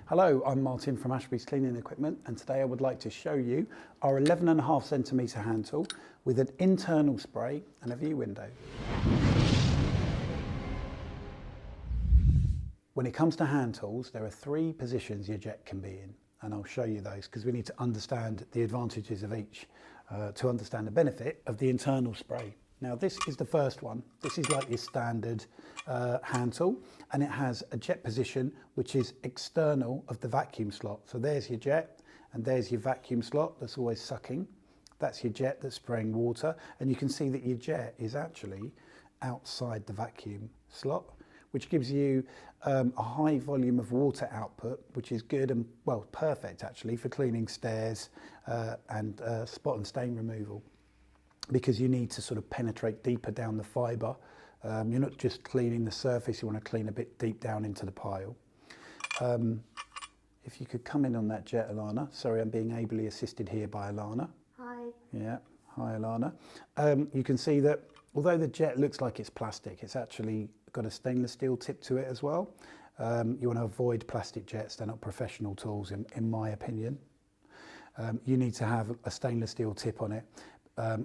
Hello, I'm Martin from Ashbys Cleaning Equipment, and today I would like to show you our 11.5 centimetre hand tool with an internal spray and a view window. When it comes to hand tools, there are three positions your jet can be in, and I'll show you those because we need to understand the advantages of each to understand the benefit of the internal spray. Now this is the first one. This is like your standard hand tool, and it has a jet position which is external of the vacuum slot. So there's your jet and there's your vacuum slot that's always sucking. That's your jet that's spraying water, and you can see that your jet is actually outside the vacuum slot, which gives you a high volume of water output, which is good and, well, perfect actually for cleaning stairs and spot and stain removal, because you need to sort of penetrate deeper down the fibre. You're not just cleaning the surface, you want to clean a bit deep down into the pile. If you could come in on that jet, Alana. Sorry, I'm being ably assisted here by Alana. Hi. Yeah, hi Alana. You can see that although the jet looks like it's plastic, it's actually got a stainless steel tip to it as well. You want to avoid plastic jets, they're not professional tools in my opinion. You need to have a stainless steel tip on it.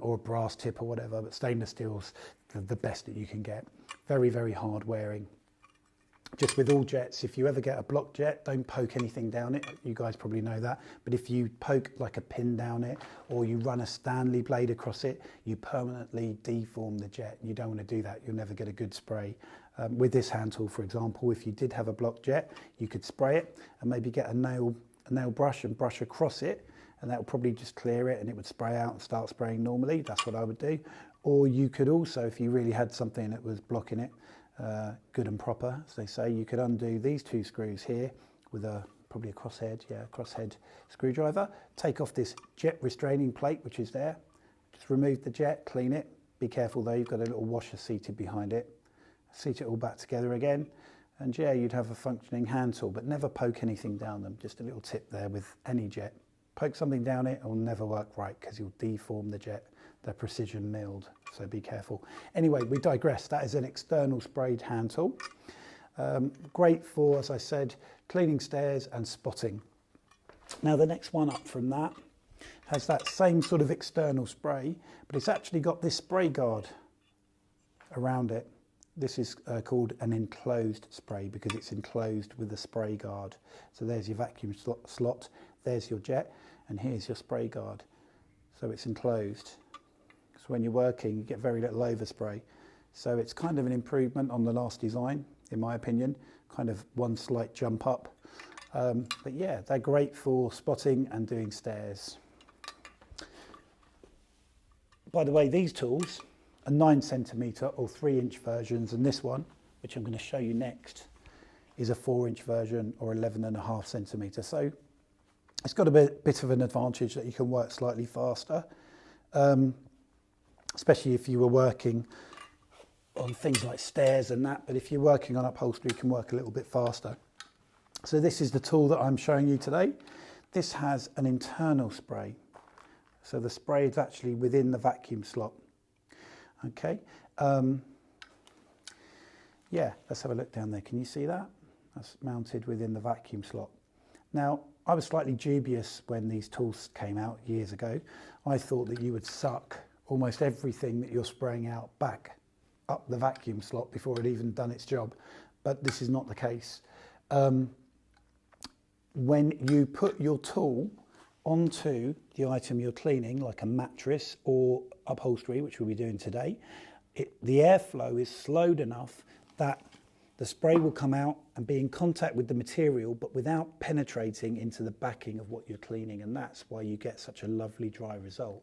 Or a brass tip or whatever, but stainless steel's the best that you can get. Very, very hard wearing. Just with all jets, if you ever get a block jet, don't poke anything down it. You guys probably know that. But if you poke like a pin down it, or you run a Stanley blade across it, you permanently deform the jet. You don't want to do that. You'll never get a good spray. With this hand tool, for example, if you did have a block jet, you could spray it and maybe get a nail brush and brush across it, and that will probably just clear it and it would spray out and start spraying normally. That's what I would do. Or you could also, if you really had something that was blocking it, good and proper, as they say, you could undo these two screws here with probably a crosshead screwdriver. Take off this jet restraining plate, which is there. Just remove the jet, clean it. Be careful though, you've got a little washer seated behind it. Seat it all back together again. And yeah, you'd have a functioning hand tool, but never poke anything down them. Just a little tip there with any jet. Poke something down it, will never work right because you'll deform the jet. They're precision milled, so be careful. Anyway, we digress. That is an external sprayed hand tool. Great for, as I said, cleaning stairs and spotting. Now the next one up from that has that same sort of external spray, but it's actually got this spray guard around it. This is called an enclosed spray because it's enclosed with a spray guard. So there's your vacuum slot, there's your jet, and here's your spray guard. So it's enclosed. So when you're working, you get very little overspray. So it's kind of an improvement on the last design, in my opinion, kind of one slight jump up. But yeah, they're great for spotting and doing stairs. By the way, these tools are 9 centimetre or 3-inch versions, and this one, which I'm going to show you next, is a 4-inch version or 11.5 centimetre. So it's got a bit of an advantage that you can work slightly faster, especially if you were working on things like stairs and that, but if you're working on upholstery, you can work a little bit faster. So this is the tool that I'm showing you today. This has an internal spray. So the spray is actually within the vacuum slot. Okay, yeah, let's have a look down there. Can you see that? That's mounted within the vacuum slot. Now, I was slightly dubious when these tools came out years ago. I thought that you would suck almost everything that you're spraying out back up the vacuum slot before it even done its job, but this is not the case. When you put your tool onto the item you're cleaning, like a mattress or upholstery, which we'll be doing today, the airflow is slowed enough that the spray will come out and be in contact with the material, but without penetrating into the backing of what you're cleaning, and that's why you get such a lovely dry result.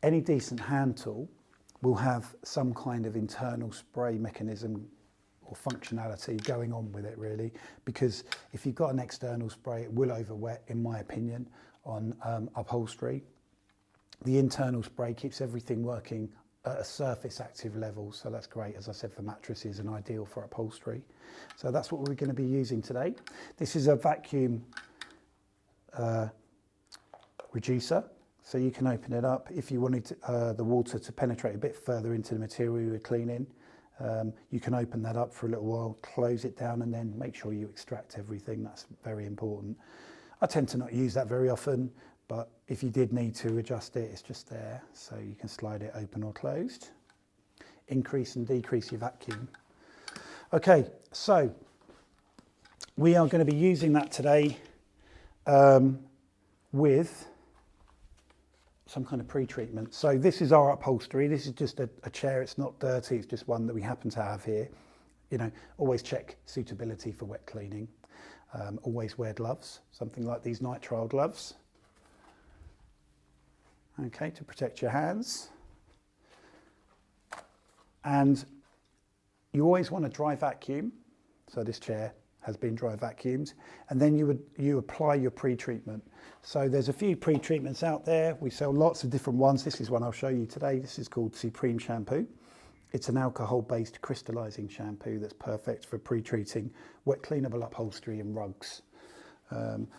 Any decent hand tool will have some kind of internal spray mechanism or functionality going on with it, really, because if you've got an external spray, it will overwet, in my opinion, on upholstery. The internal spray keeps everything working at a surface active level, so that's great, as I said, for mattresses and ideal for upholstery. So that's what we're going to be using today. This is a vacuum reducer, so you can open it up if you wanted the water to penetrate a bit further into the material you're cleaning. You can open that up for a little while, close it down, and then make sure you extract everything. That's very important. I tend to not use that very often, but if you did need to adjust it, it's just there. So you can slide it open or closed. Increase and decrease your vacuum. Okay, so we are going to be using that today with some kind of pre-treatment. So this is our upholstery. This is just a chair. It's not dirty. It's just one that we happen to have here. You know, always check suitability for wet cleaning. Always wear gloves, something like these nitrile gloves. Okay, to protect your hands. And you always want a dry vacuum. So this chair has been dry vacuumed, and then you apply your pre-treatment. So there's a few pre-treatments out there. We sell lots of different ones. This is one I'll show you today. This is called Supreme Shampoo. It's an alcohol-based crystallizing shampoo that's perfect for pre-treating wet cleanable upholstery and rugs.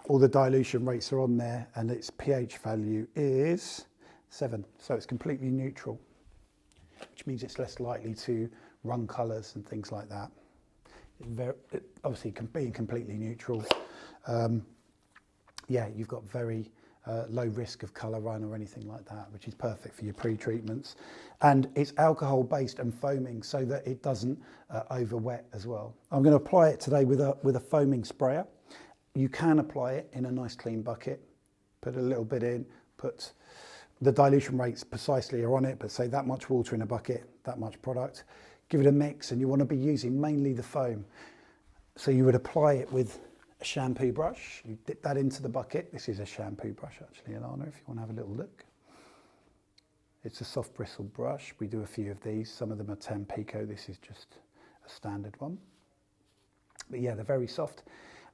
All the dilution rates are on there, and its pH value is 7, so it's completely neutral, which means it's less likely to run colours and things like that. Obviously, being completely neutral, yeah, you've got very low risk of colour run or anything like that, which is perfect for your pre-treatments. And it's alcohol-based and foaming, so that it doesn't over-wet as well. I'm going to apply it today with a foaming sprayer. You can apply it in a nice clean bucket, put a little bit in, put the dilution rates precisely are on it, but say that much water in a bucket, that much product. Give it a mix, and you want to be using mainly the foam. So you would apply it with a shampoo brush. You dip that into the bucket. This is a shampoo brush actually, Alana, if you want to have a little look. It's a soft bristled brush. We do a few of these. Some of them are 10 pico. This is just a standard one. But yeah, they're very soft.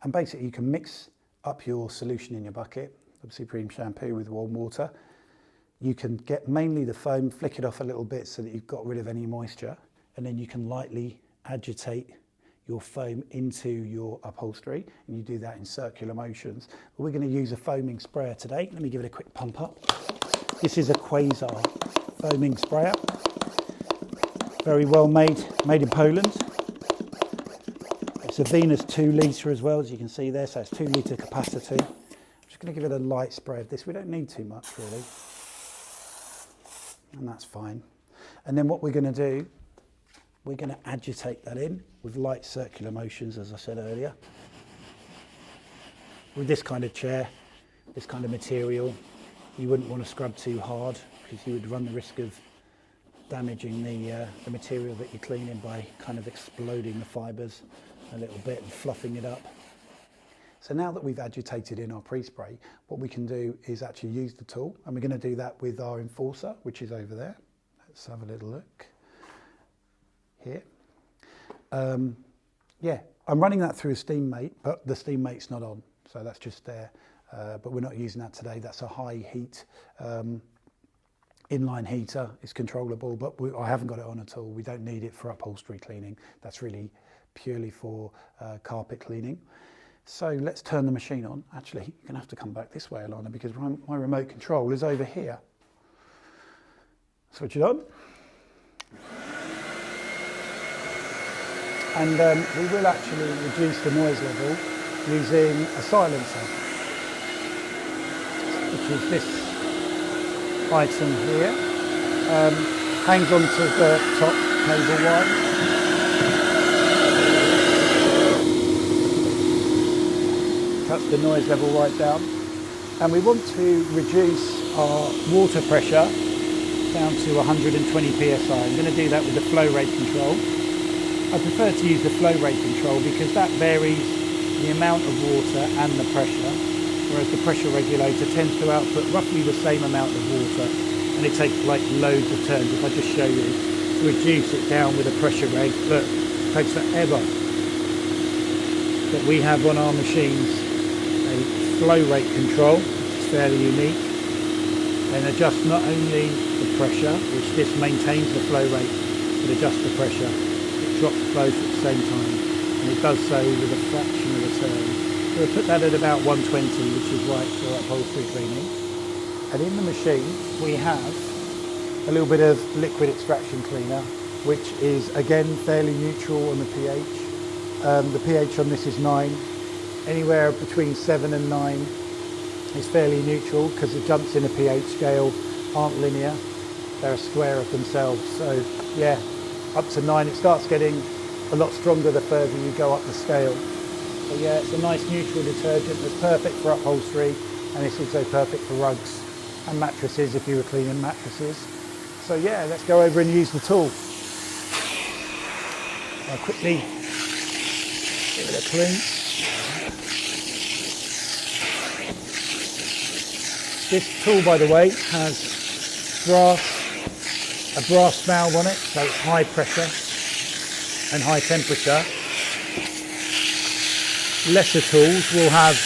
And basically you can mix up your solution in your bucket of Supreme Shampoo with warm water. You can get mainly the foam, flick it off a little bit so that you've got rid of any moisture. And then you can lightly agitate your foam into your upholstery, and you do that in circular motions. But we're going to use a foaming sprayer today. Let me give it a quick pump up. This is a Quasar foaming sprayer. Very well made in Poland. It's a Venus 2 litre as well, as you can see there, so it's 2 litre capacity. I'm just going to give it a light spray of this. We don't need too much really, and that's fine. And then what we're going to do, we're going to agitate that in with light circular motions, as I said earlier. With this kind of chair, this kind of material, you wouldn't want to scrub too hard because you would run the risk of damaging the material that you're cleaning by kind of exploding the fibres a little bit and fluffing it up. So now that we've agitated in our pre-spray, what we can do is actually use the tool, and we're going to do that with our enforcer, which is over there. Let's have a little look. Here. Yeah, I'm running that through a steam mate, but the steam mate's not on, so that's just there. But we're not using that today. That's a high heat inline heater. It's controllable, but I haven't got it on at all. We don't need it for upholstery cleaning. That's really purely for carpet cleaning. So let's turn the machine on. Actually, you're going to have to come back this way, Alana, because my remote control is over here. Switch it on. And we will actually reduce the noise level using a silencer, which is this item here. Hangs onto the top cable wire. Cuts the noise level right down. And we want to reduce our water pressure down to 120 psi. I'm going to do that with the flow rate control. I prefer to use the flow rate control because that varies the amount of water and the pressure, whereas the pressure regulator tends to output roughly the same amount of water, and it takes like loads of turns. If I just show you, reduce it down with a pressure reg, look, it takes forever. But we have on our machines a flow rate control, which is fairly unique, and adjusts not only the pressure, which this maintains the flow rate, but adjusts the pressure. Drops both at the same time, and it does so with a fraction of a turn. So we'll put that at about 120, which is right for upholstery cleaning. And in the machine we have a little bit of liquid extraction cleaner. which is again fairly neutral on the pH. The pH on this is 9. Anywhere between 7 and 9 is fairly neutral because the jumps in a pH scale aren't linear, they're a square of themselves. So yeah, up to 9 it starts getting a lot stronger the further you go up the scale. So yeah, it's a nice neutral detergent that's perfect for upholstery, and it's also perfect for rugs and mattresses if you were cleaning mattresses. So yeah, let's go over and use the tool. I'll quickly give it a clean. This tool, by the way, has a brass valve on it, so it's high pressure and high temperature. Lesser tools will have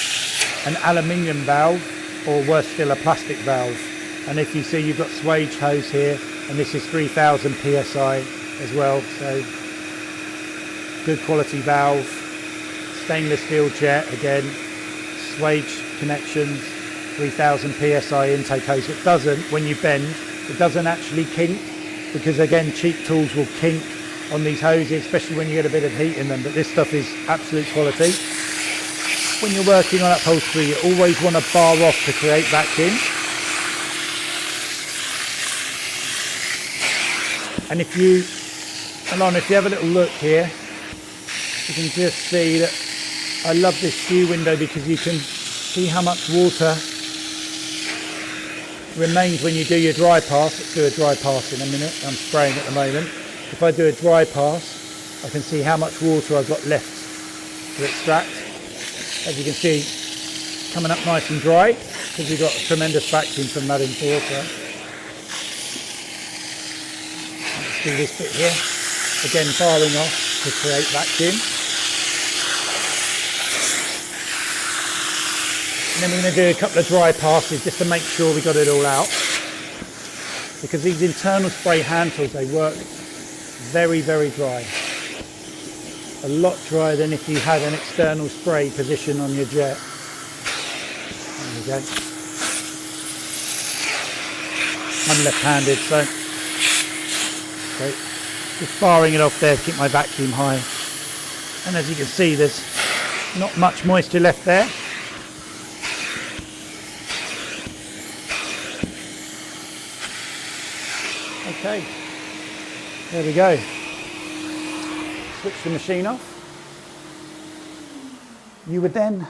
an aluminium valve, or worse still, a plastic valve. And if you see, you've got swage hose here, and this is 3000 psi as well, so good quality valve. Stainless steel jet again, swage connections, 3000 psi intake hose. It doesn't, when you bend, it doesn't actually kink, because again, cheap tools will kink on these hoses, especially when you get a bit of heat in them, but this stuff is absolute quality. When you're working on upholstery, you always want to bar off to create vacuum. And if you have a little look here, you can just see that I love this view window because you can see how much water remains when you do your dry pass. Let's do a dry pass in a minute. I'm spraying at the moment. If I do a dry pass, I can see how much water I've got left to extract. As you can see, coming up nice and dry because we've got a tremendous vacuum from that importer. Let's do this bit here. Again, barring off to create vacuum. And then we're going to do a couple of dry passes just to make sure we got it all out. Because these internal spray hand tools, they work very, very dry. A lot drier than if you had an external spray position on your jet. There we go. I'm left-handed, so okay. Just barring it off there to keep my vacuum high. And as you can see, there's not much moisture left there. Okay, there we go. Switch the machine off. You would then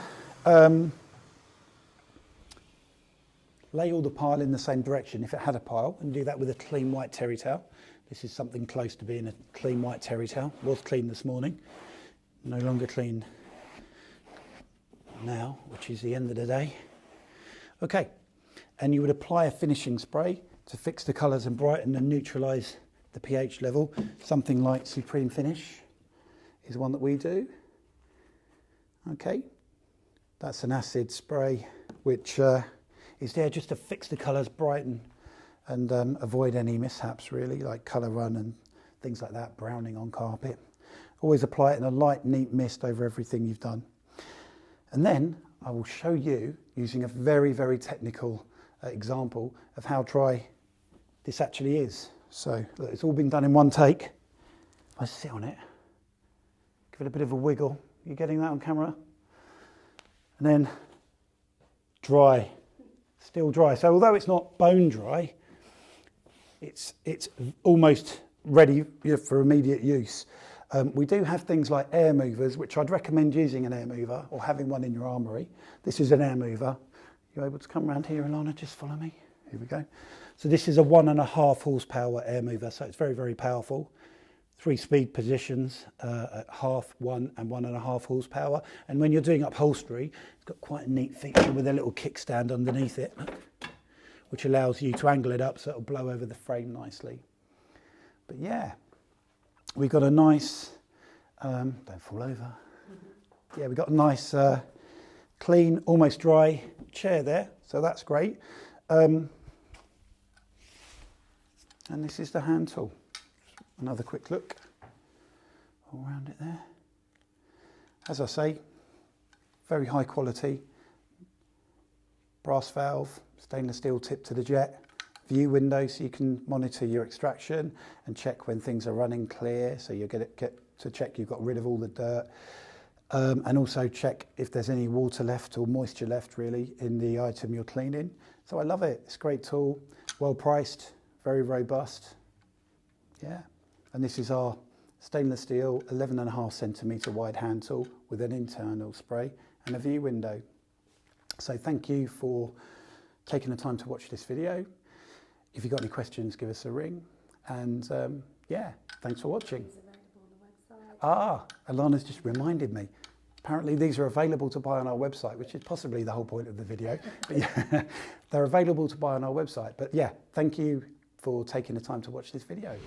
lay all the pile in the same direction if it had a pile, and do that with a clean white terry towel. This is something close to being a clean white terry towel. Was clean this morning, no longer clean now, which is the end of the day. Okay, and you would apply a finishing spray to fix the colours and brighten and neutralise the pH level. Something like Supreme Finish is one that we do. Okay, that's an acid spray which is there just to fix the colours, brighten and avoid any mishaps really, like colour run and things like that, browning on carpet. Always apply it in a light, neat mist over everything you've done. And then I will show you, using a very, very technical example of how dry this actually is. So look, it's all been done in one take. If I sit on it, give it a bit of a wiggle. You getting that on camera? And then dry, still dry. So although it's not bone dry, it's almost ready for immediate use. We do have things like air movers, which I'd recommend using an air mover or having one in your armoury. This is an air mover. You able to come around here, Alana? Just follow me. Here we go. So this is a 1.5 horsepower air mover, so it's very, very powerful. 3-speed positions at 0.5, 1 and 1.5 horsepower. And when you're doing upholstery, it's got quite a neat feature with a little kickstand underneath it, which allows you to angle it up so it'll blow over the frame nicely. But yeah, we've got a nice, don't fall over. Yeah, we've got a nice clean, almost dry chair there, so that's great. And this is the hand tool. Another quick look all around it there. As I say, very high quality, brass valve, stainless steel tip to the jet, view window so you can monitor your extraction and check when things are running clear, so you get to check you've got rid of all the dirt, and also check if there's any water left or moisture left really in the item you're cleaning. So I love it. It's a great tool, well priced, very robust. Yeah, and this is our stainless steel 11.5 centimetre wide hand tool with an internal spray and a view window. So thank you for taking the time to watch this video. If you've got any questions, give us a ring. And yeah, thanks for watching. Alana's just reminded me. Apparently these are available to buy on our website, which is possibly the whole point of the video. But yeah, they're available to buy on our website. But yeah, thank you for taking the time to watch this video.